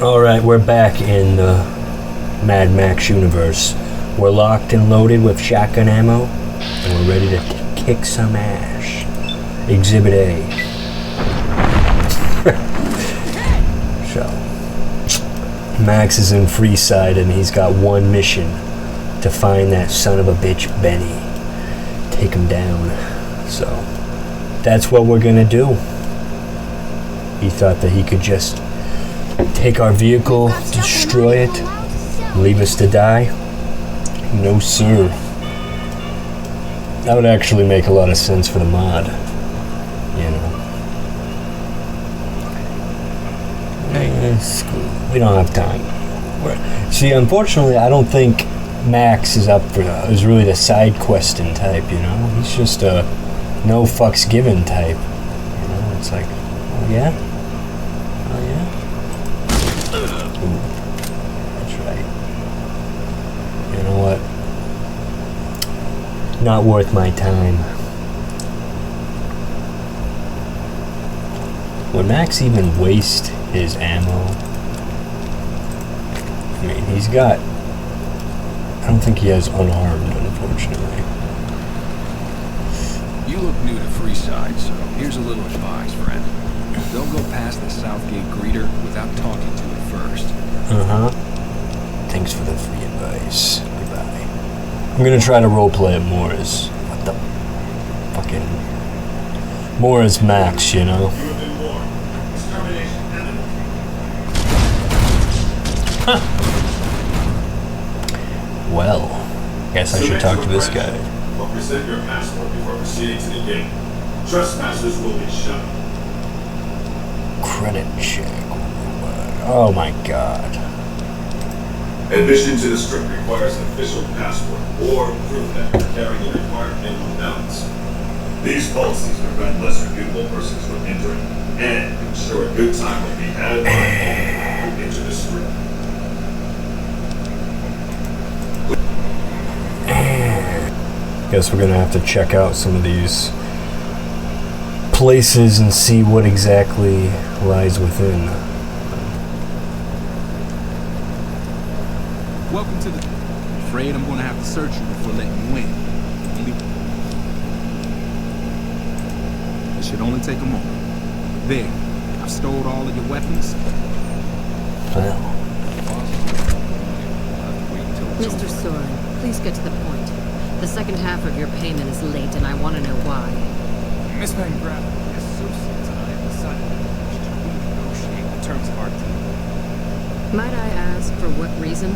Alright, we're back in the Mad Max universe. We're locked and loaded with shotgun ammo, and we're ready to kick some ass. Exhibit A. So, Max is in Freeside, and he's got one mission: to find that son of a bitch Benny. Take him down. So, that's what we're gonna do. He thought that he could just take our vehicle, destroy it, leave us to die? No, sir. That would actually make a lot of sense for the mod. You know. We don't have time. See, unfortunately, I don't think Max is up for is really the side questing type, you know? He's just a no fucks given type. You know, it's like, oh yeah? Oh yeah? Ooh, that's right. You know what? Not worth my time. Would Max even waste his ammo? I mean, he's got... I don't think he has unarmed, unfortunately. You look new to Freeside, so here's a little advice, friend. Don't go past the Southgate greeter without talking to it first. Uh-huh. Thanks for the free advice. Goodbye. I'm gonna try to roleplay it more as... What the... Fucking... More as Max, you know? Huh. Well, guess I should talk to this guy. But present your passport before proceeding to the gate. Trespassers will be shot. Credit check. Oh my god. Admission to the strip requires an official passport or proof that you're carrying the required minimum balance. These policies prevent less reputable persons from entering and ensure a good time will be had by all who enter the strip. Guess we're gonna have to check out some of these places and see what exactly lies within. Welcome to the... I'm afraid I'm gonna have to search you before letting you in. It should only take a moment. There, I've stored all of your weapons. Well. Mr. Soren, please get to the point. The second half of your payment is late, and I want to know why. Miss Van Graff, the associates and I have decided to renegotiate the terms of our deal. Might I ask for what reason?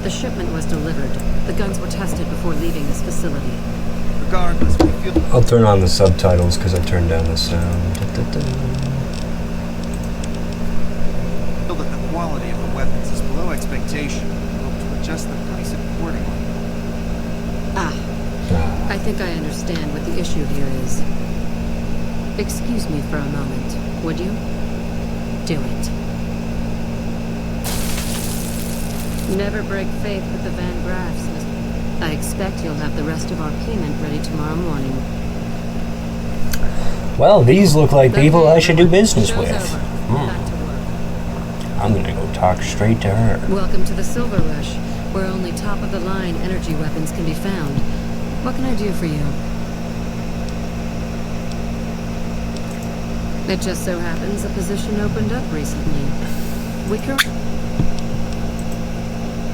The shipment was delivered. The guns were tested before leaving this facility. Regardless, we feel... I'll turn on the subtitles because I turned down the sound. that the quality of the weapons is below expectation. We hope to adjust the price accordingly. I think I understand what the issue here is. Excuse me for a moment, would you? Do it. Never break faith with the Van Graffs, Miss. I expect you'll have the rest of our payment ready tomorrow morning. Well, these look like people I should do business Show's with. over. Back to work. I'm gonna go talk straight to her. Welcome to the Silver Rush, where only top-of-the-line energy weapons can be found. What can I do for you? It just so happens a position opened up recently.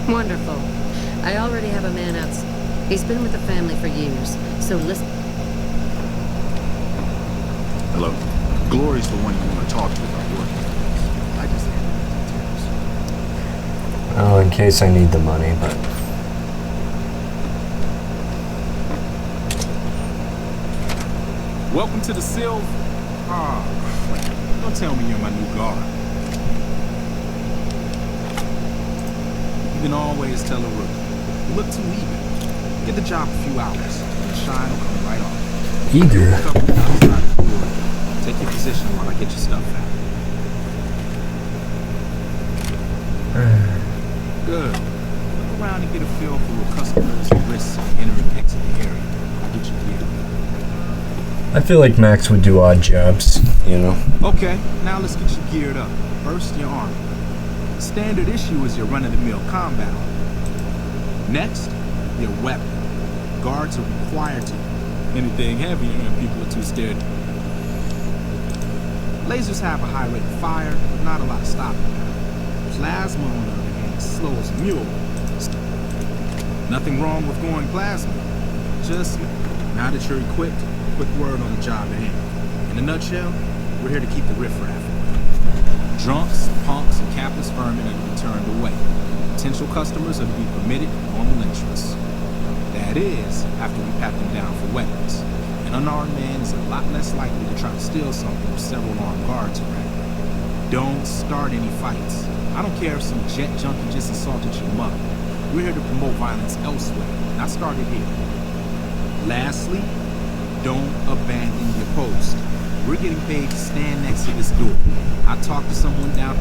Wonderful. I already have a man outside. He's been with the family for years, so listen. Hello. Glory's the one you want to talk to about working. I just handle the details. Oh, in case I need the money, but... Welcome to the Silver... Ah, crap. Don't tell me you're my new guard. You can always tell a rookie. You look too eager. Get the job a few hours, and the shine will come right off. Eager? Take your position while I get your stuff out. Good. Look around and get a feel for what customers and risks entering and exiting the area. I'll get you geared. I feel like Max would do odd jobs, you know? Okay, now let's get you geared up. First, your armor. Standard issue is your run-of-the-mill combat armor. Next, your weapon. Guards are required to. Anything heavier and people are too scared. Lasers have a high rate of fire, but not a lot of stopping power. Plasma, on the other hand, is slow as a mule. Nothing wrong with going plasma. Just, now that you're equipped, quick word on the job at hand. In a nutshell, we're here to keep the riffraff away. Drunks, punks, and capless vermin are to be turned away. Potential customers are to be permitted normal interests. That is, after we pat them down for weapons. An unarmed man is a lot less likely to try to steal something with several armed guards around. Don't start any fights. I don't care if some jet junkie just assaulted your mother. We're here to promote violence elsewhere, not started here. Lastly, don't abandon your post. We're getting paid to stand next to this door. I talked to someone down.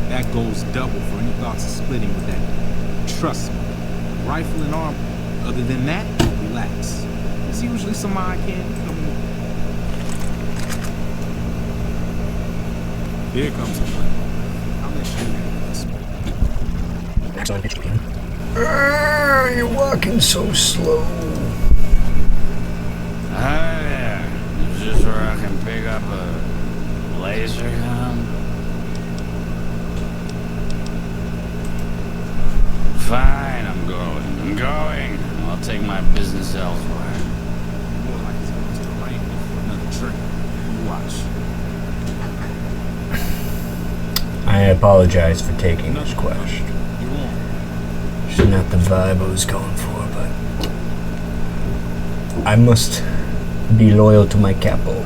That goes double for any thoughts of splitting with that. Trust me. Rifle and armor. Other than that, relax. There's usually some eye candy coming. Here comes the plan. I'll let you handle this one. Max on pitch again. You're walking so slow. Hi there. Is this where I can pick up a laser gun? Fine, I'm going. I'll take my business elsewhere. More like he's going to the rain for another drink. You watch. I apologize for taking this quest. You won't. It's not the vibe I was going for, but I must be loyal to my capo.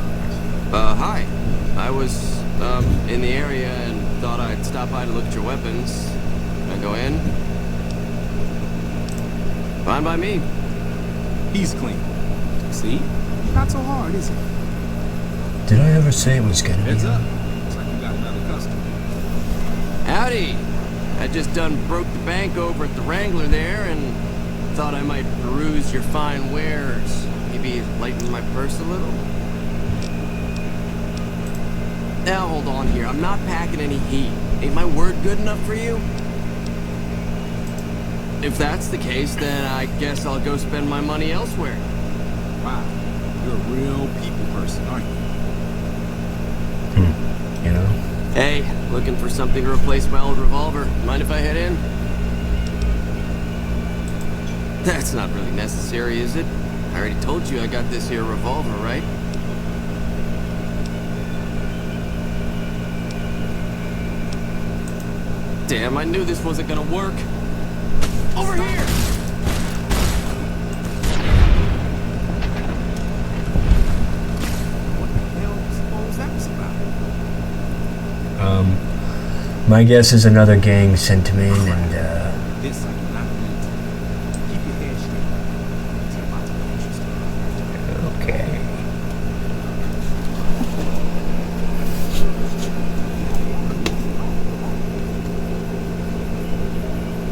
Hi. I was, in the area and thought I'd stop by to look at your weapons. Can I go in? Fine by me. He's clean. See? Not so hard, is it? Did I ever say it was gonna Heads be? up. Looks like you got another customer. Howdy. I just done broke the bank over at the Wrangler there and thought I might peruse your fine wares. Maybe lighten my purse a little. Now hold on here. I'm not packing any heat. Ain't my word good enough for you? If that's the case, then I guess I'll go spend my money elsewhere. Wow. You're a real people person, aren't you? You know? Hey, looking for something to replace my old revolver. Mind if I head in? That's not really necessary, is it? I already told you I got this here revolver, right? Damn, I knew this wasn't gonna work. Over here! What the hell do you suppose that was about? My guess is another gang sent him in and, This I do not need to. Keep your head straight. It's about to be interesting. okay.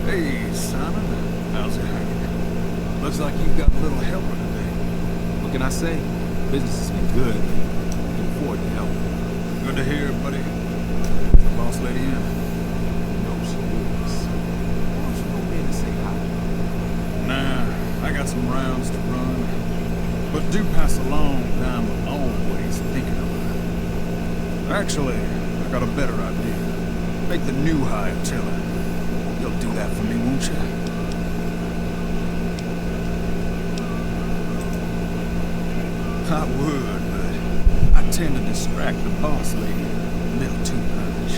Hey, Simon. How's it hanging? Looks like you've got a little helper today. What can I say? Business has been good. We can afford to help. Good to hear, buddy. The boss lady in? No, she is. Why don't you go in and say hi? Nah, I got some rounds to run. But do pass along that I'm always thinking of her. Actually, I got a better idea. Make the new hire tell her. You'll do that for me, won't you? I would, but I tend to distract the boss lady a little too much.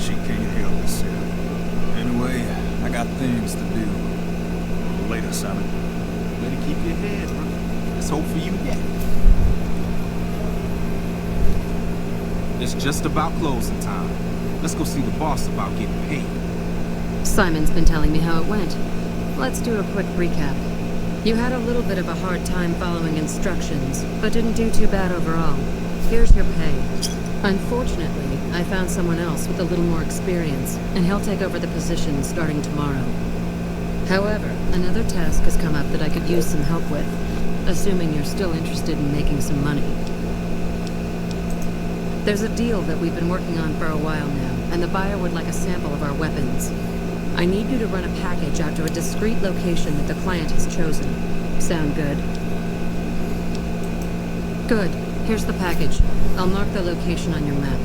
She can't help herself. Anyway, I got things to do. Later, Simon. Better keep your head, bro. There's hope for you yet. It's just about closing time. Let's go see the boss about getting paid. Simon's been telling me how it went. Let's do a quick recap. You had a little bit of a hard time following instructions, but didn't do too bad overall. Here's your pay. Unfortunately, I found someone else with a little more experience, and he'll take over the position starting tomorrow. However, another task has come up that I could use some help with, assuming you're still interested in making some money. There's a deal that we've been working on for a while now, and the buyer would like a sample of our weapons. I need you to run a package out to a discrete location that the client has chosen. Sound good? Good. Here's the package. I'll mark the location on your map.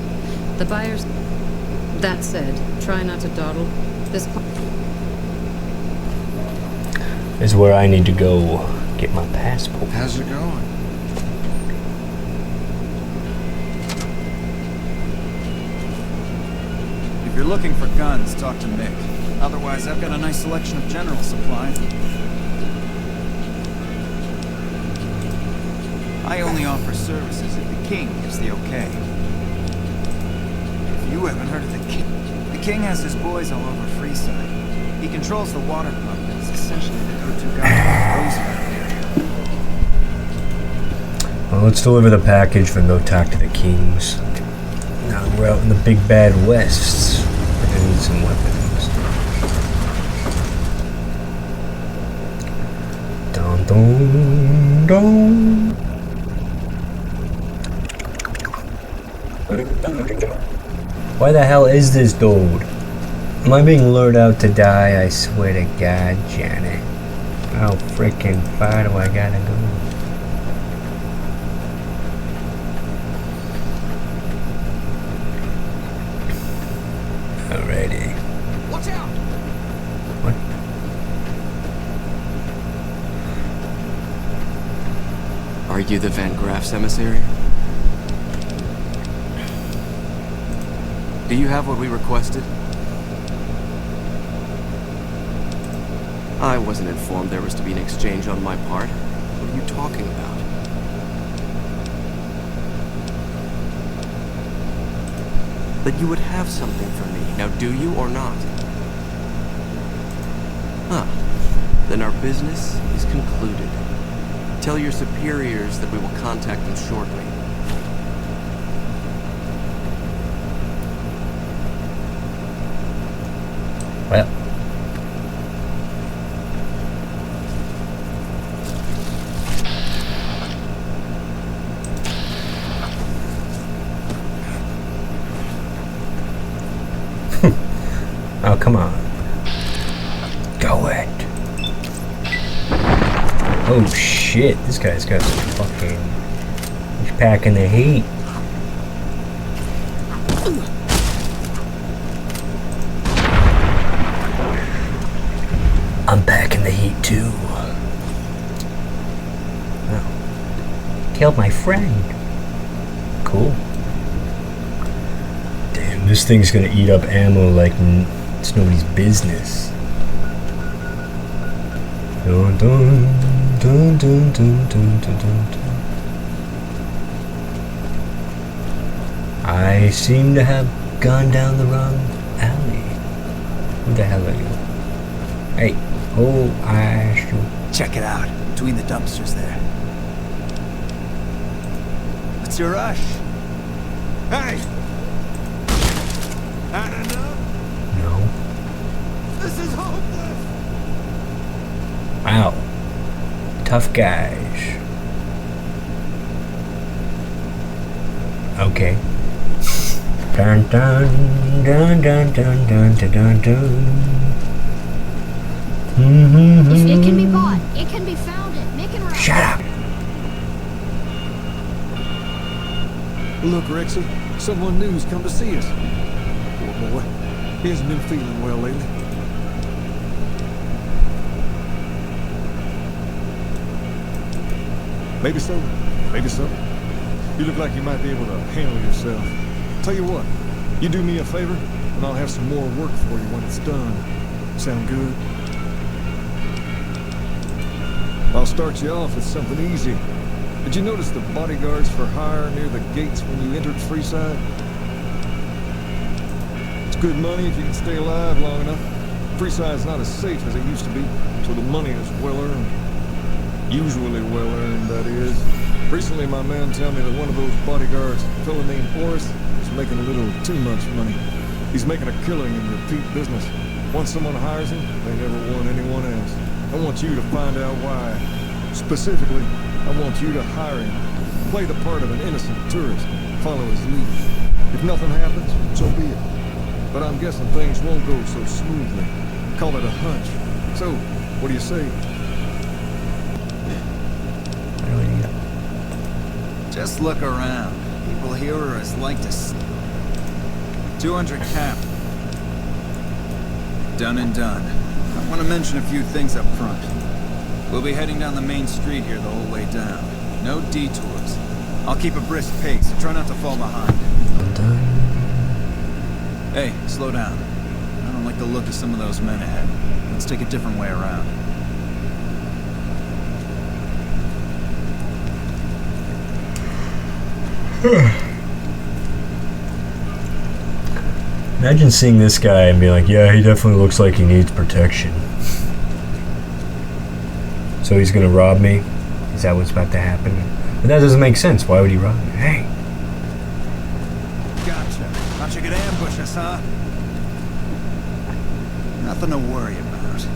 The buyer's... That said, try not to dawdle. This is where I need to go get my passport. How's it going? If you're looking for guns, talk to Mick. Otherwise, I've got a nice selection of general supplies. I only offer services if the king gives the okay. If you haven't heard of the king has his boys all over Freeside. He controls the water pump and is essentially the go-to guy for Roosevelt area. Well, let's deliver the package and go talk to the kings. Now we're out in the big bad west. I need some weapons. Dun dun dun. Why the hell is this dude? Am I being lured out to die? I swear to God, Janet. How freaking far do I gotta go? Alrighty. Watch out! What? Are you the Van Graff's emissary? Do you have what we requested? I wasn't informed there was to be an exchange on my part. What are you talking about? That you would have something for me. Now, do you or not? Huh. Then our business is concluded. Tell your superiors that we will contact them shortly. Well. Oh, come on. Go it. Oh, shit. This guy's got some fucking... He's packing the heat. I'm packing the heat, too. Oh. Killed my friend. Cool. Damn, this thing's gonna eat up ammo like it's nobody's business. Dun dun dun dun dun dun dun dun. I seem to have gone down the wrong alley. Who the hell are you? Hey, oh, I asked you. Check it out, between the dumpsters there. What's your rush? Hey! Had enough? No. This is hopeless! Wow. Tough guys. Okay. Dun dun dun dun dun dun dun dun dun. It can be bought. It can be found at Nick and Rob. Shut up. Look, Rexy, someone new's come to see us. Poor boy. He hasn't been feeling well lately. Maybe so. Maybe so. You look like you might be able to handle yourself. Tell you what, you do me a favor, and I'll have some more work for you when it's done. Sound good? I'll start you off with something easy. Did you notice the bodyguards for hire near the gates when you entered Freeside? It's good money if you can stay alive long enough. Freeside's not as safe as it used to be, so the money is well earned. Usually well earned, that is. Recently, my man told me that one of those bodyguards, a fellow named Horace, is making a little too much money. He's making a killing in repeat business. Once someone hires him, they never want anyone else. I want you to find out why. Specifically, I want you to hire him. Play the part of an innocent tourist. Follow his lead. If nothing happens, so be it. but I'm guessing things won't go so smoothly. Call it a hunch. So, what do you say? Just look around. People here are as like to 200 cap. Done and done. I want to mention a few things up front. We'll be heading down the main street here the whole way down. No detours. I'll keep a brisk pace, so try not to fall behind. Hey, slow down. I don't like the look of some of those men ahead. Let's take a different way around. Imagine seeing this guy and being like, yeah, he definitely looks like he needs protection. So he's gonna rob me? Is that what's about to happen? But that doesn't make sense. Why would he rob me? Hey. Gotcha. Thought you could ambush us, huh? Nothing to worry about.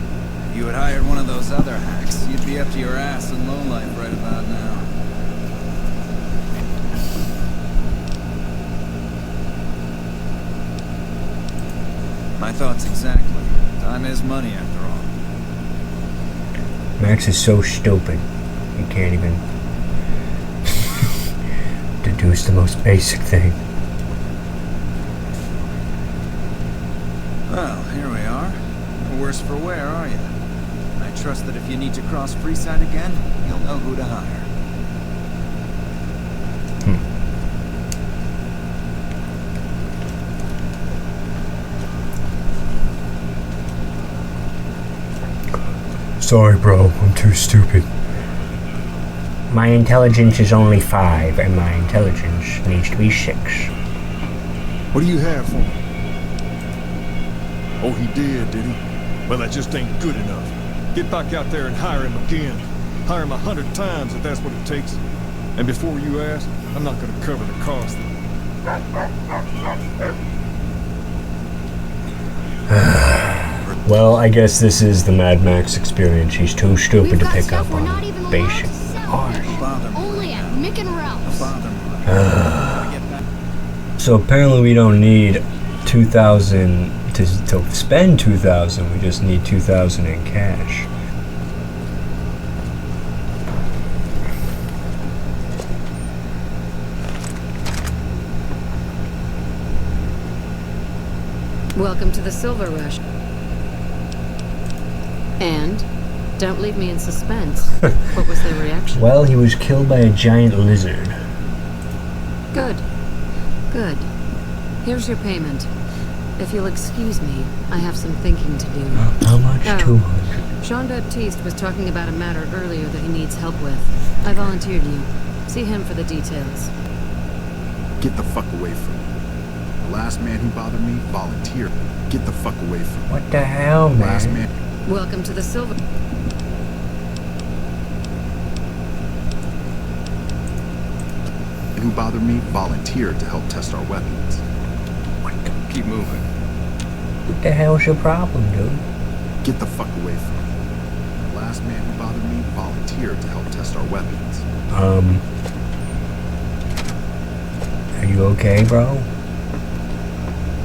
If you had hired one of those other hacks, you'd be up to your ass in lowlife right about now. My thoughts exactly. Time is money, after all. Max is so stupid. He can't even deduce the most basic thing. Well, here we are. No worse for wear, are you? I trust that if you need to cross Freeside again, you'll know who to hire. Sorry, bro. I'm too stupid. My intelligence is only 5, and my intelligence needs to be 6. What do you have for me? Oh, he did he? Well, that just ain't good enough. Get back out there and hire him again. Hire him 100 times if that's what it takes. And before you ask, I'm not gonna cover the cost. Well, I guess this is the Mad Max experience. He's too stupid to pick up on basic cars. Only at Mick and Ralph's. So apparently we don't need 2,000 to spend 2,000. We just need 2,000 in cash. Welcome to the Silver Rush. And don't leave me in suspense. What was their reaction? Well, he was killed by a giant lizard. Good. Good. Here's your payment. If you'll excuse me, I have some thinking to do. How much? Oh. 200. Jean-Baptiste was talking about a matter earlier that he needs help with. I volunteered you. See him for the details. Get the fuck away from me. The last man who bothered me volunteered. Get the fuck away from me. What the hell, man? Last man. Welcome to the Silver... Who bothered me volunteered to help test our weapons. Keep moving. What the hell's your problem, dude? Get the fuck away from me. The last man who bothered me volunteered to help test our weapons. Are you okay, bro?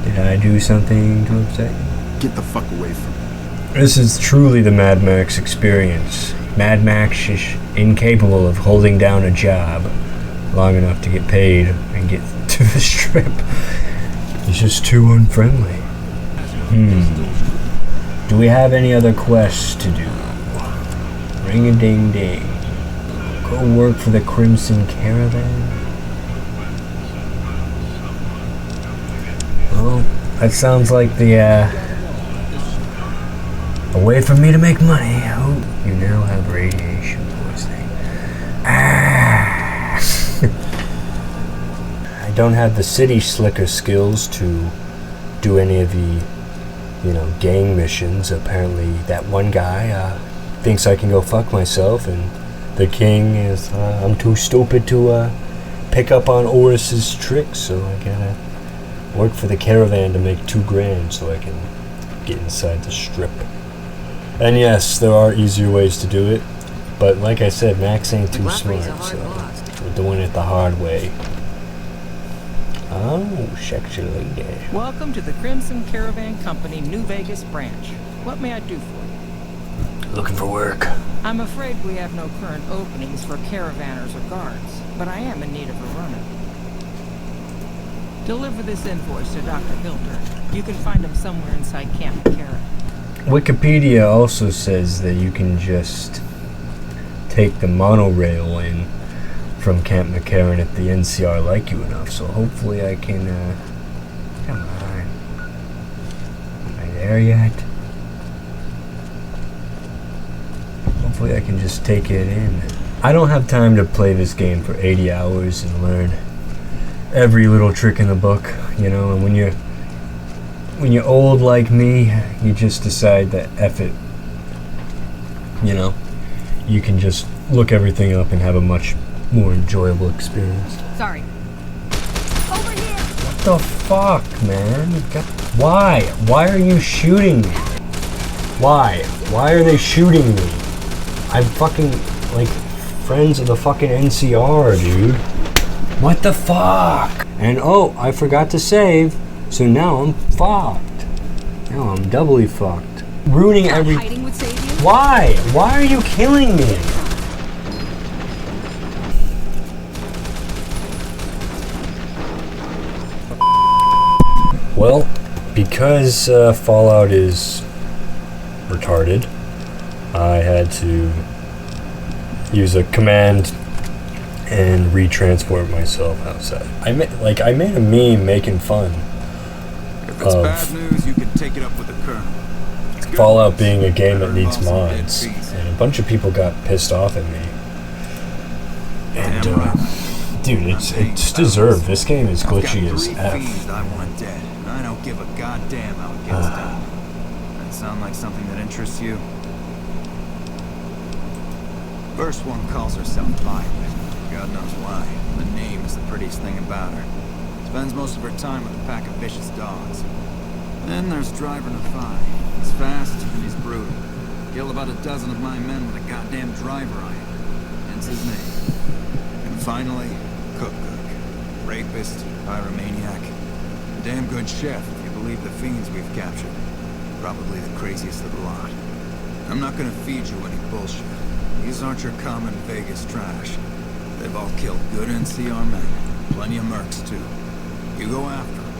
Did I do something to upset you? Get the fuck away from me. This is truly the Mad Max experience. Mad Max is incapable of holding down a job long enough to get paid and get to the strip. He's just too unfriendly. Do we have any other quests to do? Ring-a-ding-ding. Go work for the Crimson Caravan? Well, that sounds like the, a way for me to make money. Oh, you now have radiation poisoning. I don't have the city slicker skills to do any of the, gang missions. Apparently that one guy thinks I can go fuck myself, and the king is, I'm too stupid to pick up on Oris's tricks, so I gotta work for the caravan to make $2,000 so I can get inside the strip. And yes, there are easier ways to do it, but like I said, Max ain't too smart, so we're doing it the hard way. Oh, sexy lady. Welcome to the Crimson Caravan Company New Vegas branch. What may I do for you? Looking for work. I'm afraid we have no current openings for caravanners or guards, but I am in need of a runner. Deliver this invoice to Dr. Hilder. You can find him somewhere inside Camp McCarran. Wikipedia also says that you can just take the monorail in from Camp McCarran if the NCR like you enough, so hopefully I can, come on. Am I there yet? Hopefully I can just take it in. I don't have time to play this game for 80 hours and learn every little trick in the book, you know, and when you're old like me, you just decide that F it. You know, you can just look everything up and have a much more enjoyable experience. Sorry. Over here! What the fuck, man? Why? Why are you shooting me? Why? Why are they shooting me? I'm fucking, like, friends of the fucking NCR, dude. What the fuck? And oh, I forgot to save, so now I'm fucked. Now I'm doubly fucked. Ruining every... Hiding would save you? Why? Why are you killing me? Well, because Fallout is retarded, I had to use a command and retransport myself outside. I made a meme making fun If it's bad news, you can take it up with the Colonel. Fallout being a game that needs mods, and a bunch of people got pissed off at me. And dude, it's deserved. This game is glitchy as F. I want dead. I don't give a goddamn how it gets done. That sound like something that interests you? First one calls herself Violet. God knows why. The name is the prettiest thing about her. Spends most of her time with a pack of vicious dogs. Then there's Driver Nafai. He's fast and he's brutal. Killed about a dozen of my men with a goddamn driver iron. Hence his name. And finally, Cook. Rapist, pyromaniac. A damn good chef, if you believe the fiends we've captured. Probably the craziest of the lot. I'm not gonna feed you any bullshit. These aren't your common Vegas trash. They've all killed good NCR men. Plenty of mercs, too. You go after them.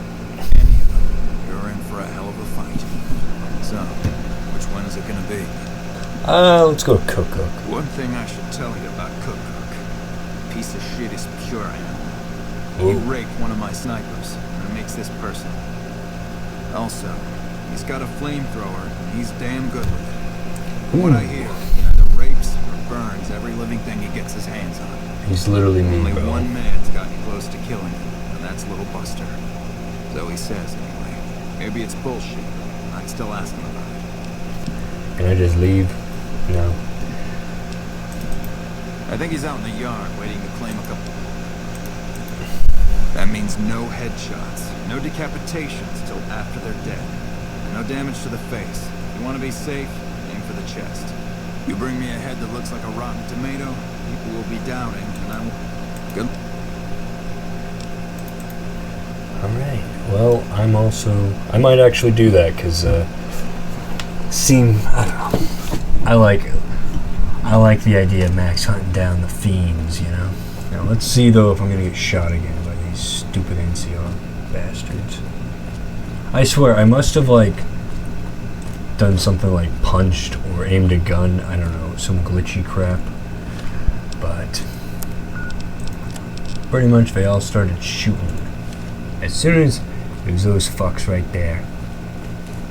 Any of them. You're in for a hell of a fight. So, which one is it gonna be? Let's go Cook. One thing I should tell you about Cook. Piece of shit is pure animal. He raped one of my snipers, and it makes this personal. Also, he's got a flamethrower, and he's damn good with it. From what I hear, he either rapes or burns every living thing he gets his hands on. He's literally me, Only bro. one man's gotten close to killing him, and that's Little Buster. So he says, anyway. Maybe it's bullshit. I'd still ask him about it. Can I just leave? No. I think he's out in the yard waiting to claim a couple. That means no headshots, no decapitations till after they're dead. No damage to the face. You want to be safe, aim for the chest. You bring me a head that looks like a rotten tomato, people will be doubting, and I will... Good. Alright. Well, I might actually do that, because, I don't know. I like the idea of Max hunting down the fiends, you know? Now, let's see, though, if I'm gonna get shot again by these stupid NCR bastards. I swear, I must have, done something like punched or aimed a gun. I don't know, some glitchy crap. But pretty much they all started shooting. As soon as it was those fucks right there.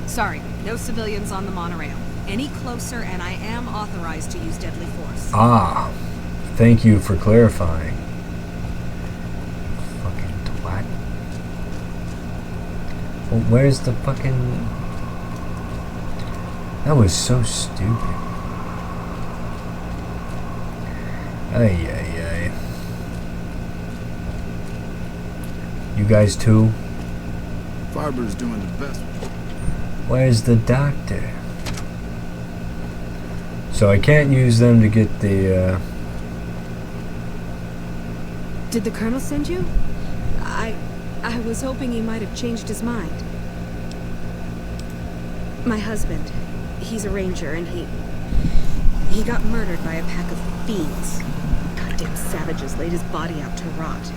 Sorry, no civilians on the monorail. Any closer and I am authorized to use deadly force. Ah, thank you for clarifying. Fucking twat. Well, where's the fucking... That was so stupid. Ay. You guys too? Farber's doing the best. Where's the doctor? So I can't use them to get the, Did the Colonel send you? I was hoping he might have changed his mind. My husband, he's a ranger, and he got murdered by a pack of fiends. Goddamn savages laid his body out to rot.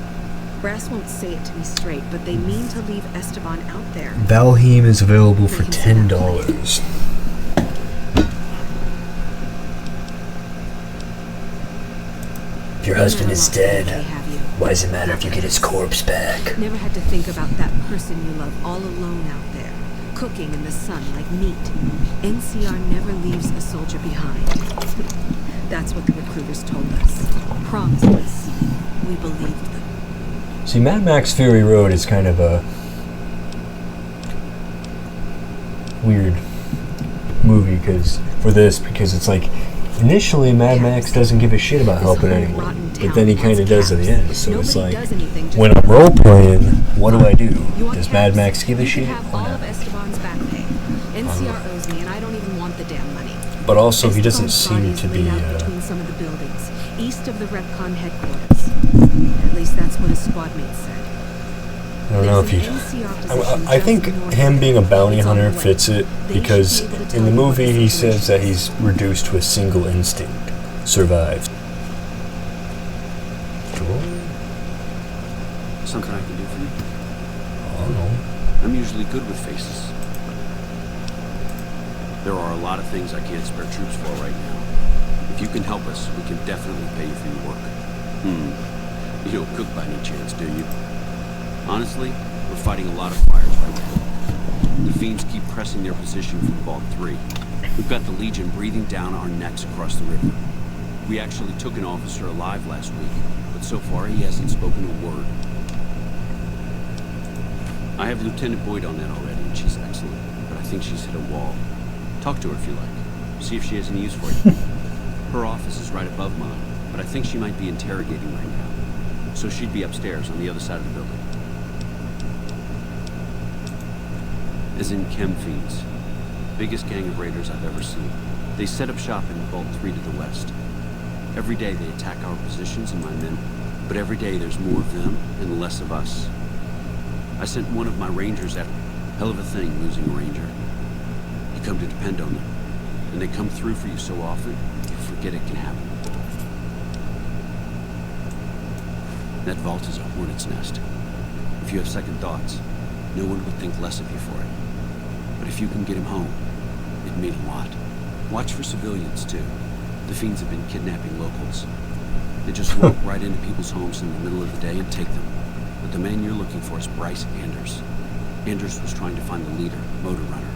Brass won't say it to me straight, but they mean to leave Esteban out there. Valheim is available for $10. If your husband is dead, why does it matter if you get his corpse back? Never had to think about that person you love all alone out there, cooking in the sun like meat. NCR never leaves a soldier behind. That's what the recruiters told us. Promised us. We believed them. See, Mad Max Fury Road is kind of a weird movie because it's like initially Mad Max doesn't give a shit about helping anyone, but then he kind of does at the end. So it's like when I'm role playing, what do? Does Mad Max give a shit? All of Esteban's back pay. NCR owes me, and I don't even want the damn money. But also, he doesn't seem to be. Between some of the buildings, east of the Repcon headquarters. At least that's what his squad mate said. I don't know if you. I think him being a bounty hunter fits it because in the movie he says that he's reduced to a single instinct: survive. Something I can do for you? I don't know. I'm usually good with faces. There are a lot of things I can't spare troops for right now. If you can help us, we can definitely pay you for your work. You don't cook by any chance, do you? Honestly, we're fighting a lot of fires right now. The fiends keep pressing their position from Vault 3. We've got the Legion breathing down our necks across the river. We actually took an officer alive last week, but so far he hasn't spoken a word. I have Lieutenant Boyd on that already, and she's excellent, but I think she's hit a wall. Talk to her if you like. See if she has any use for you. Her office is right above mine, but I think she might be interrogating right now. So she'd be upstairs on the other side of the building. As in chem fiends. Biggest gang of raiders I've ever seen. They set up shop in Vault 3 to the west. Every day they attack our positions and my men, but every day there's more of them and less of us. I sent one of my rangers after. Hell of a thing losing a ranger. You come to depend on them, and they come through for you so often, you forget it can happen. That vault is a hornet's nest. If you have second thoughts, no one would think less of you for it. But if you can get him home, it'd mean a lot. Watch for civilians, too. The fiends have been kidnapping locals. They just walk right into people's homes in the middle of the day and take them. But the man you're looking for is Bryce Anders. Anders was trying to find the leader, Motor Runner.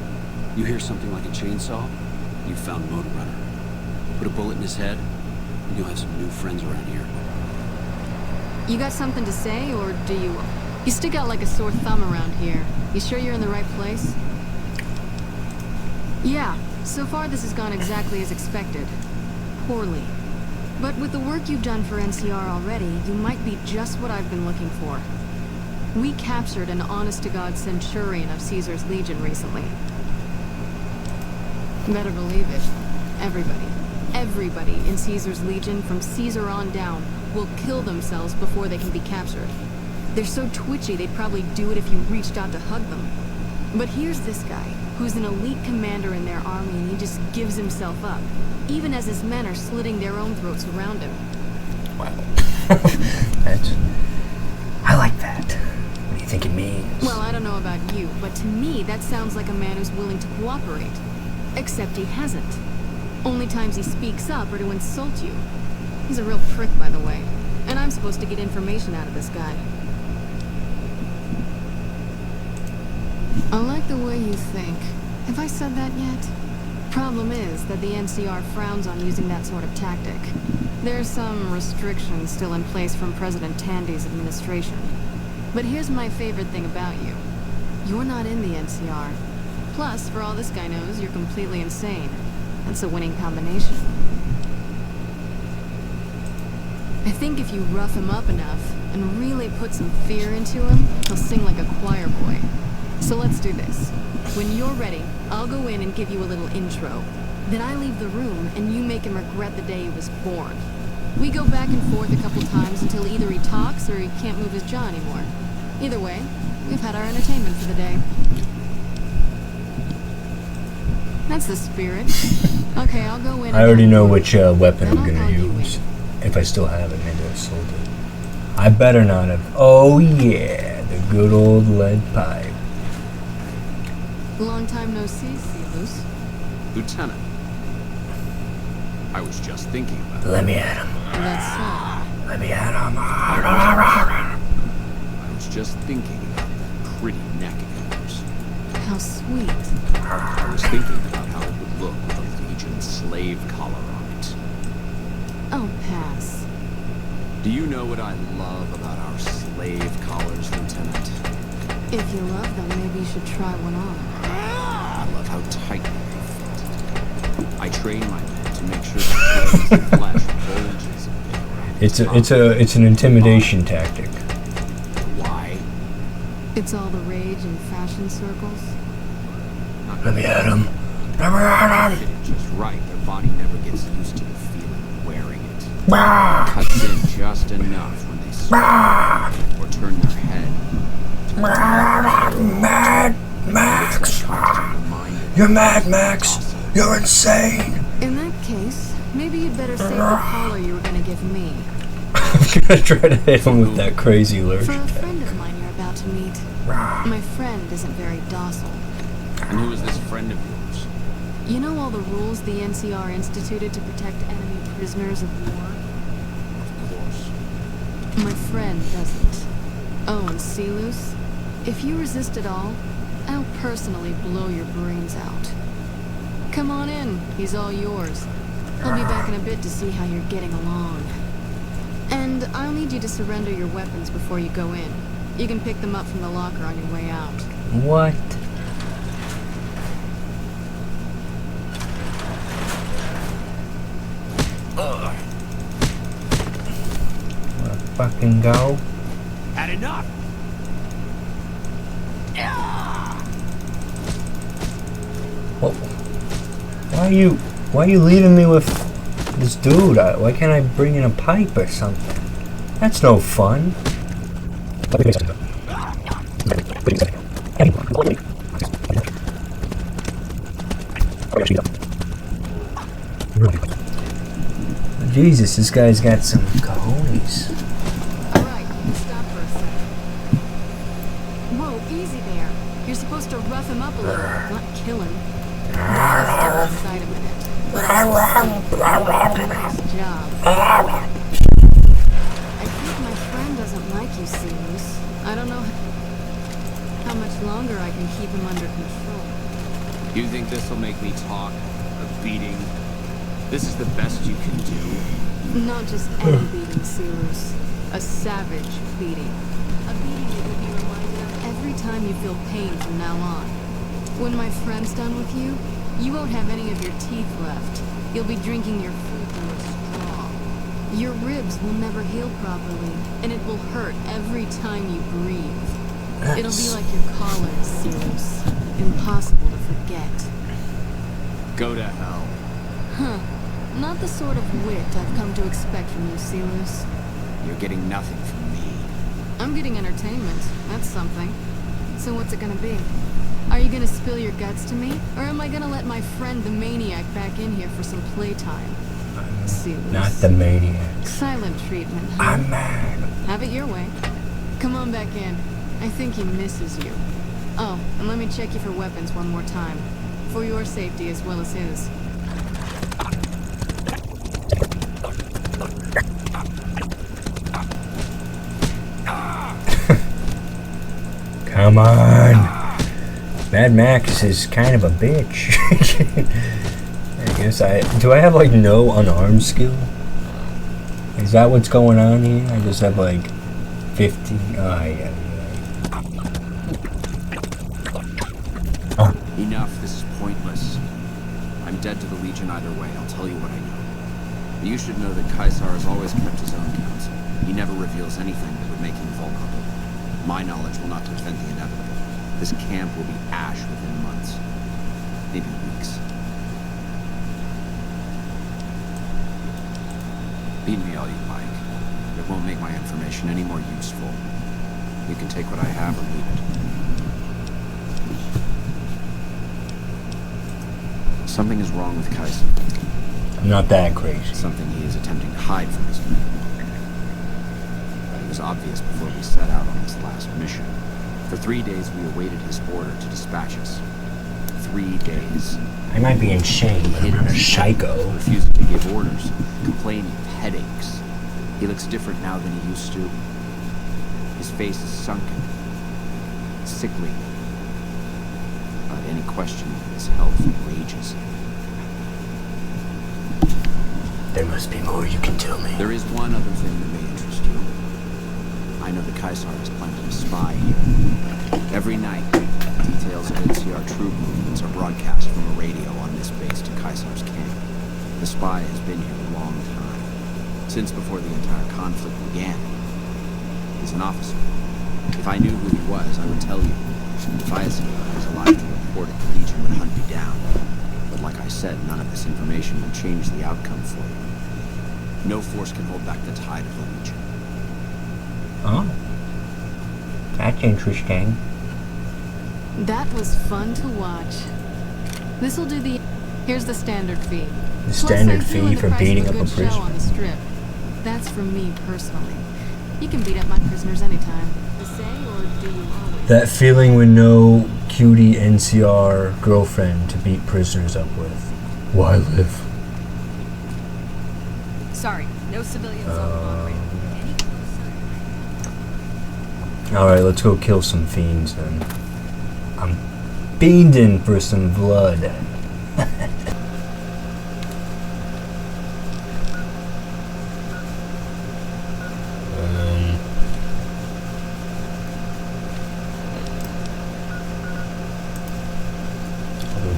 You hear something like a chainsaw, you found Motor Runner. Put a bullet in his head, and you'll have some new friends around here. You got something to say, or do you? You stick out like a sore thumb around here. You sure you're in the right place? Yeah, so far this has gone exactly as expected. Poorly. But with the work you've done for NCR already, you might be just what I've been looking for. We captured an honest-to-God centurion of Caesar's Legion recently. Better believe it. Everybody in Caesar's Legion, from Caesar on down, will kill themselves before they can be captured. They're so twitchy they'd probably do it if you reached out to hug them. But here's this guy, who's an elite commander in their army, and he just gives himself up, even as his men are slitting their own throats around him. Wow. I like that. What do you think it means? Well, I don't know about you, but to me that sounds like a man who's willing to cooperate. Except he hasn't. Only times he speaks up are to insult you. He's a real prick, by the way. And I'm supposed to get information out of this guy. I like the way you think. Have I said that yet? Problem is that the NCR frowns on using that sort of tactic. There's some restrictions still in place from President Tandy's administration. But here's my favorite thing about you. You're not in the NCR. Plus, for all this guy knows, you're completely insane. That's a winning combination. I think if you rough him up enough and really put some fear into him, he'll sing like a choir boy. So let's do this. When you're ready, I'll go in and give you a little intro. Then I leave the room and you make him regret the day he was born. We go back and forth a couple times until either he talks or he can't move his jaw anymore. Either way, we've had our entertainment for the day. That's the spirit. Okay, I'll go in. I already know which weapon I'm gonna use. If I still have it, maybe I sold it. I better not have. Oh yeah, the good old lead pipe. Long time no see, Sealus. Lieutenant, I was just thinking about it. Let me at him. That's so. Let me at him. I was just thinking about that pretty neck of yours. How sweet. I was thinking about how it would look with a Legion slave collar on it. Oh, pass. Do you know what I love about our slave collars, Lieutenant? If you love them, maybe you should try one on. I love how tightly they fit. I train my men to make sure the flesh bulges. It's an intimidation tactic. Why? It's all the rage in fashion circles. Let me at him. Let me at him. It's just right. Their body never gets used to the feeling of wearing it. It cuts in just enough when they smile or turn their head. Mad Max! You're Mad Max! You're insane! In that case, maybe you'd better save the collar you were gonna give me. I'm gonna try to hit him with that crazy lurch. For a friend of mine you're about to meet. My friend isn't very docile. And who is this friend of yours? You know all the rules the NCR instituted to protect enemy prisoners of war? Of course. My friend doesn't. Oh, and Sealus? If you resist at all, I'll personally blow your brains out. Come on in, he's all yours. I'll be back in a bit to see how you're getting along. And I'll need you to surrender your weapons before you go in. You can pick them up from the locker on your way out. What? Wanna fucking go? Had enough! Well, why are you leaving me with this dude? Why can't I bring in a pipe or something? That's no fun. Jesus, this guy's got some cojones. Alright, stop for a second. Whoa, easy there. You're supposed to rough him up a little, not kill him. I'll step inside a minute. But I'll do his job. I think my friend doesn't like you, Sealus. I don't know how much longer I can keep him under control. You think this will make me talk? A beating? This is the best you can do? Not just any beating, Sealus. A savage beating. A beating that will be reminded of every time you feel pain from now on. When my friend's done with you, you won't have any of your teeth left. You'll be drinking your food through a straw. Your ribs will never heal properly, and it will hurt every time you breathe. It'll be like your collars, Sealus. Impossible to forget. Go to hell. Huh. Not the sort of wit I've come to expect from you, Sealus. You're getting nothing from me. I'm getting entertainment. That's something. So what's it gonna be? Are you gonna spill your guts to me? Or am I gonna let my friend the maniac back in here for some playtime? Sealus. Not the maniac. Silent treatment, huh? I'm mad. Have it your way. Come on back in. I think he misses you. Oh, and let me check you for weapons one more time. For your safety as well as his. Come on. Mad Max is kind of a bitch. I guess do I have like no unarmed skill? Is that what's going on here? I just have like 50. Oh yeah. Enough, this is pointless. I'm dead to the Legion either way, I'll tell you what I know. You should know that Caesar has always kept his own counsel. He never reveals anything that would make him vulnerable. My knowledge will not prevent the inevitable. This camp will be ash within months. Maybe weeks. Beat me all you like. It won't make my information any more useful. You can take what I have or leave it. Something is wrong with Kaiser. Not that crazy. Something he is attempting to hide from his men. But it was obvious before we set out on this last mission. For 3 days we awaited his order to dispatch us. 3 days. I might be insane, but I'm not a psycho. Refusing to give orders, complaining of headaches. He looks different now than he used to. His face is sunken, sickly. Without any question, his health rages. There must be more you can tell me. There is one other thing that may interest you. I know the Kaisar has planted a spy here. Every night, details of NCR troop movements are broadcast from a radio on this base to Kaisar's camp. The spy has been here a long time, since before the entire conflict began. He's an officer. If I knew who he was, I would tell you. If I was alive to report it, the Legion would hunt me down. But like I said, none of this information will change the outcome for you. No force can hold back the tide of the Legion. Oh. That's interesting. That was fun to watch. This'll do the... Here's the standard fee. The standard fee for beating up a prisoner. On the strip. That's for me personally. You can beat up my prisoners anytime. To say, or do you always? That feeling with no cutie NCR girlfriend to beat prisoners up with. Why live? Sorry, no civilians on the monorail. Any closer? Alright, let's go kill some fiends then. I'm fiending for some blood.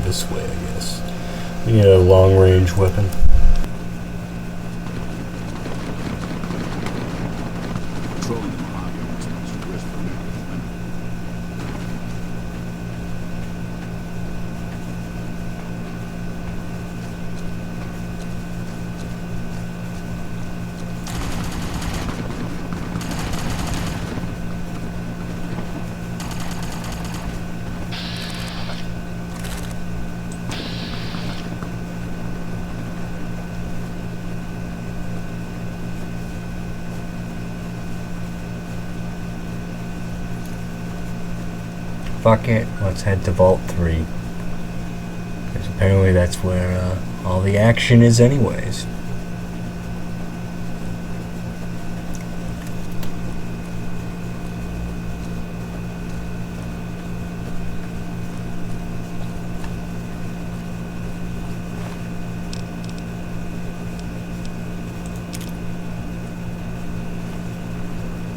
This way, I guess. We need a long-range weapon. Patrolling the Mojave Desert is risk for me. Fuck it, let's head to Vault 3. Because apparently that's where all the action is anyways.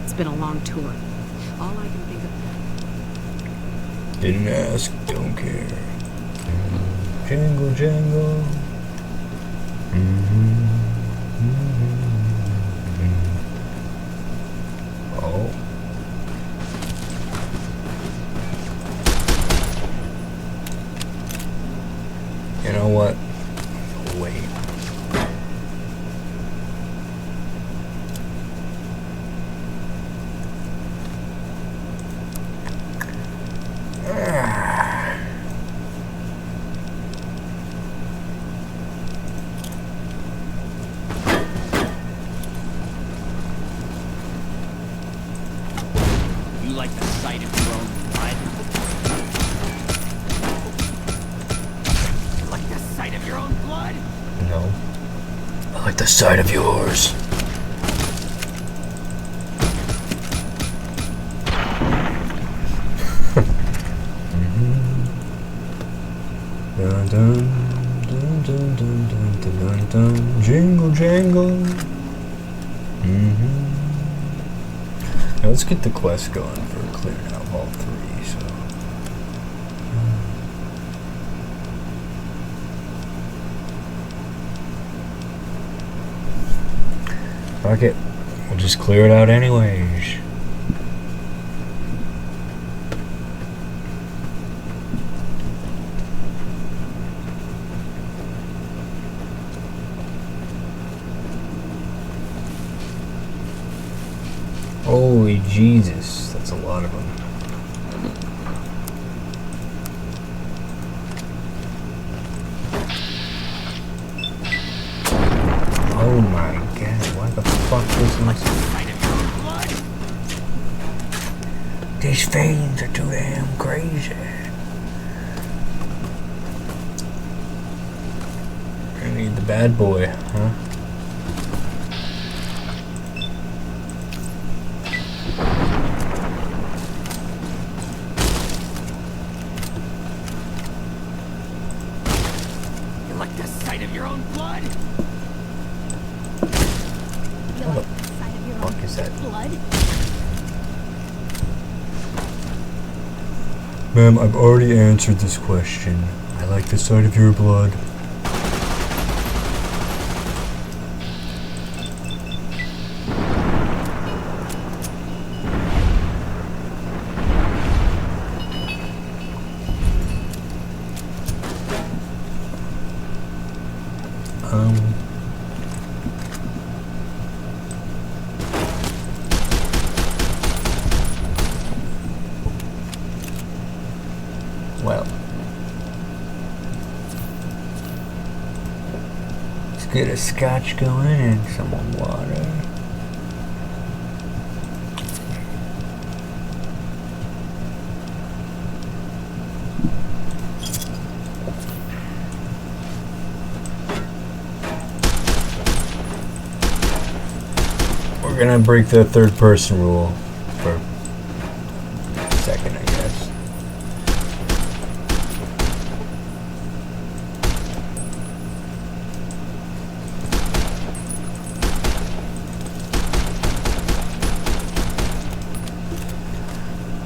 It's been a long tour. All I can think of... Didn't ask, don't care. Jangle, jangle. Oh. You know what? Wait. You like the sight of your own blood? You like the sight of your own blood? No. I like the sight of yours. Dun, dun, dun, dun, dun, dun, dun, dun. Jingle jangle. Now let's get the quest going for clearing out Vault 3. So. Fuck it. We'll just clear it out anyways. Holy Jesus, that's a lot of them. Oh my god, why the fuck is this? These fiends are too damn crazy. I need the bad boy, huh? You like the sight of your own blood? What the fuck is that? Blood? Ma'am, I've already answered this question. I like the sight of your blood. Well, let's get a scotch going and some water. We're gonna break the third person rule for a second, I guess.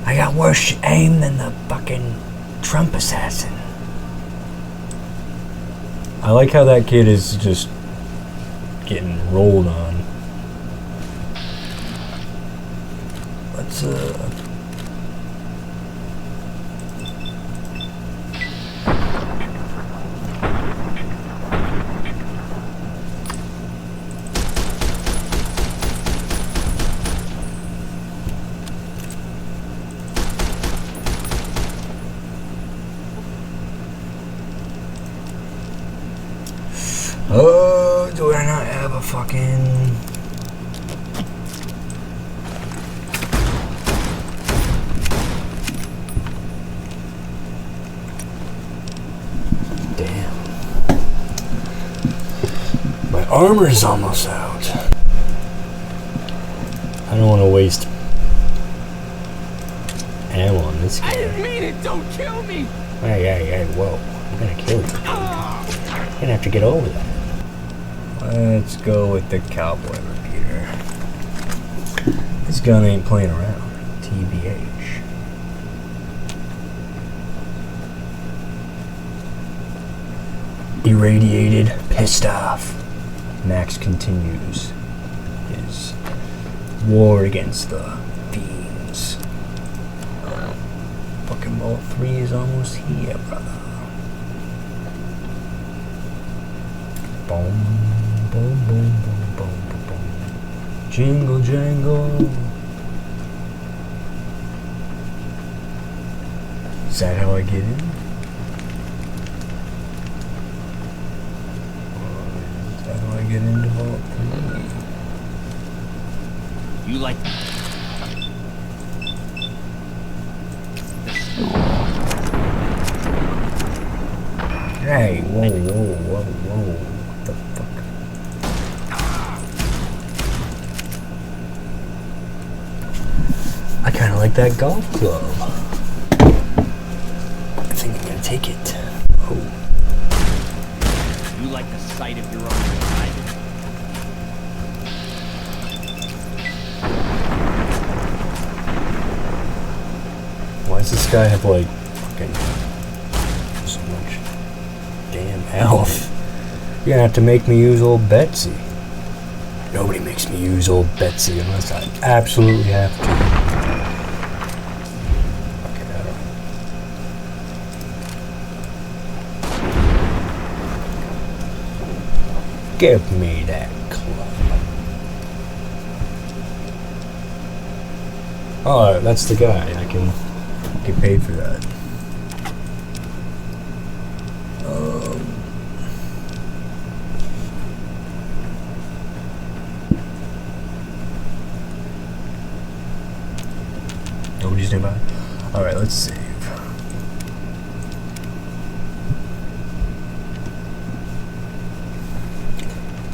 I got worse aim than the fucking Trump assassin. I like how that kid is just getting rolled on. Let's oh, do I not have a fucking... Damn. My armor's almost out. I don't want to waste ammo on this guy. I didn't mean it! Don't kill me! Hey, whoa. I'm gonna kill you. You're gonna have to get over that. Let's go with the cowboy repeater. This gun ain't playing around. TBH. Irradiated, pissed off. Max continues his war against the fiends. Fucking Vault 3 is almost here, brother. Boom, boom, boom, boom, boom, boom, boom. Jingle, jangle. Is that how I get in? Is that how I get into Vault 3? You like... Hey, whoa, whoa, whoa, whoa. What the fuck? I kind of like that golf club. I think I'm gonna take it. Oh. You like the sight of your own blood? Why does this guy have like fucking so much damn health? You're gonna have to make me use old Betsy. Nobody makes me use old Betsy unless I absolutely have to. Okay, I don't. Give me that club. Oh, that's the guy. I can get paid for that. Nobody's nearby. Alright, let's save.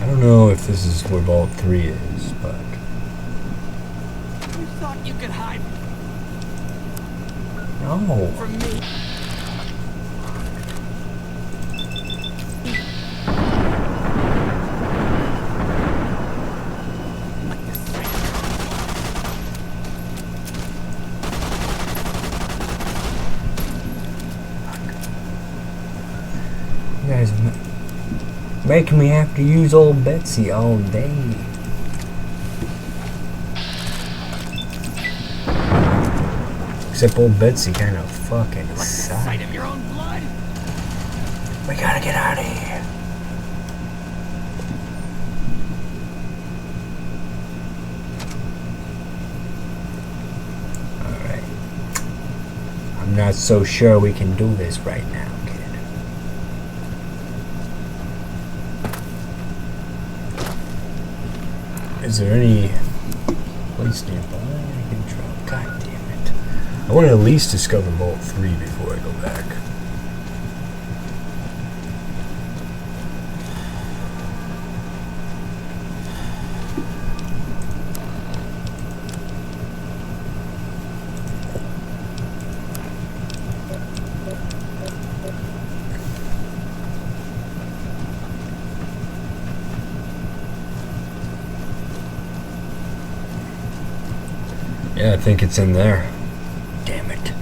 I don't know if this is where Vault 3 is, but... You thought you could hide No. from me? You guys are making me have to use old Betsy all day. Except old Betsy kind of fucking sucks. Sight of your own blood? We gotta get out of here. Alright. I'm not so sure we can do this right now, kid. Is there any place nearby I can drop? God damn it. I want to at least discover Vault 3 before I go back. Yeah, I think it's in there. Damn it.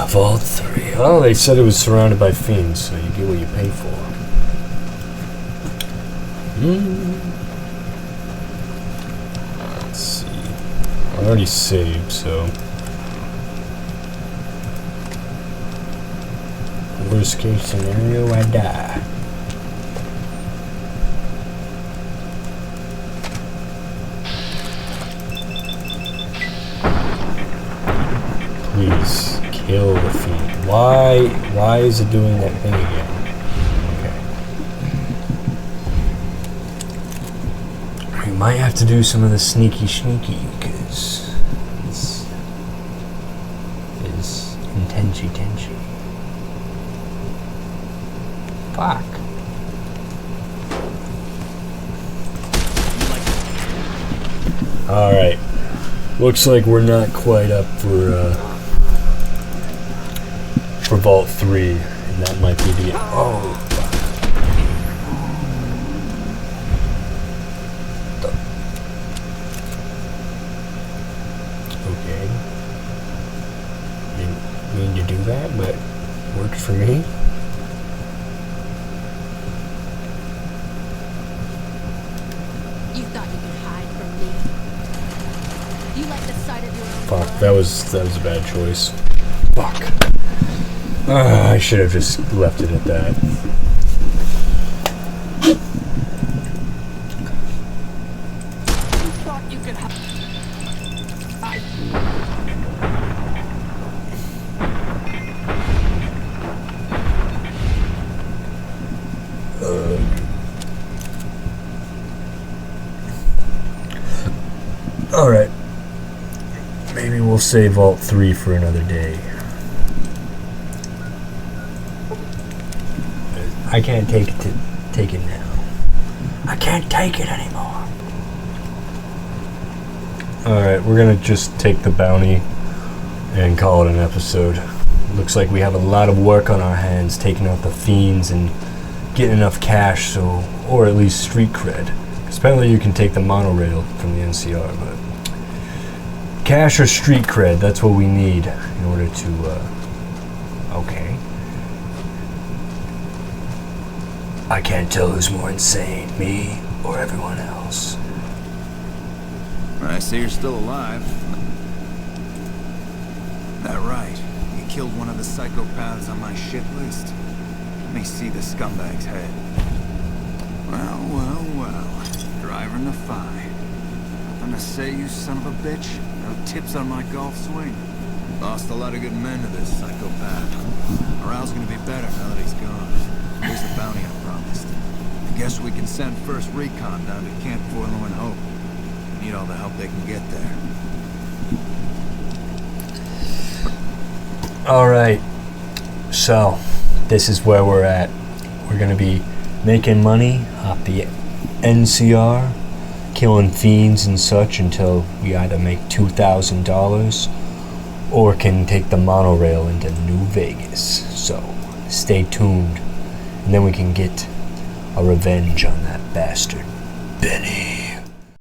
Vault 3. Oh, they said it was surrounded by fiends, so you get what you pay for. Let's see. I already saved, so... Worst case scenario, I die. Please kill the fiend. Why is it doing that thing again? Okay. We might have to do some of the sneaky, because this is intensi. Fuck. Alright. Looks like we're not quite up for Vault 3, and that might be the... Oh, fuck. Okay. Didn't mean to do that, but worked for me. You thought you could hide from me. You like the sight of your own Fuck, blood? that was a bad choice. Fuck. I should have just left it at that. You thought you could hide. Alright. Maybe we'll save Vault 3 for another day. I can't take it now. I can't take it anymore. Alright, we're gonna just take the bounty and call it an episode. Looks like we have a lot of work on our hands, taking out the fiends and getting enough cash, so, or at least street cred. Apparently you can take the monorail from the NCR, but cash or street cred, that's what we need in order to, okay. I can't tell who's more insane, me or everyone else. I see you're still alive. That right. You killed one of the psychopaths on my shit list. Let me see the scumbag's head. Well. Driving the 5. Nothing to say, you son of a bitch? No tips on my golf swing? Lost a lot of good men to this psychopath. Morale's gonna be better now that he's gone. Here's the bounty I promised. I guess we can send first recon down to Camp Forlorn Hope. We need all the help they can get there. Alright, so this is where we're at. We're gonna be making money off the NCR, killing fiends and such until we either make $2,000 or can take the monorail into New Vegas. So stay tuned, and then we can get a revenge on that bastard Benny.